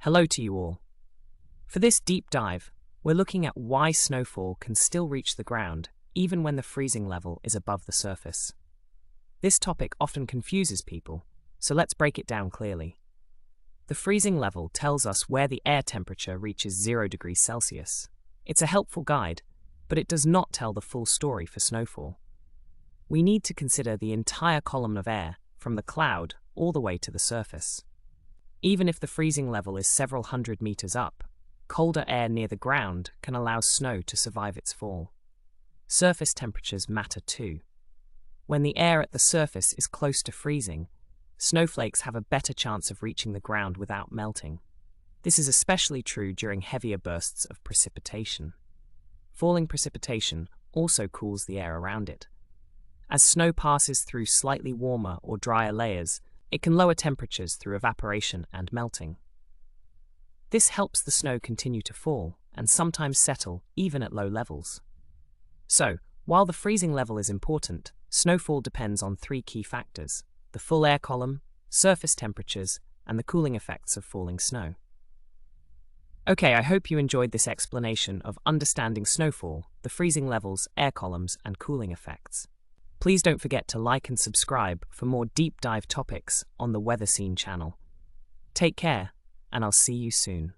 Hello to you all. For this deep dive, we're looking at why snowfall can still reach the ground even when the freezing level is above the surface. This topic often confuses people, so let's break it down clearly. The freezing level tells us where the air temperature reaches 0 degrees Celsius. It's a helpful guide, but it does not tell the full story for snowfall. We need to consider the entire column of air, from the cloud all the way to the surface. Even if the freezing level is several hundred meters up, colder air near the ground can allow snow to survive its fall. Surface temperatures matter too. When the air at the surface is close to freezing, snowflakes have a better chance of reaching the ground without melting. This is especially true during heavier bursts of precipitation. Falling precipitation also cools the air around it. As snow passes through slightly warmer or drier layers, it can lower temperatures through evaporation and melting. This helps the snow continue to fall and sometimes settle even at low levels. So, while the freezing level is important, snowfall depends on 3 key factors: the full air column, surface temperatures, and the cooling effects of falling snow. Okay, I hope you enjoyed this explanation of understanding snowfall, the freezing levels, air columns, and cooling effects. Please don't forget to like and subscribe for more deep dive topics on the WeatherScene channel. Take care, and I'll see you soon.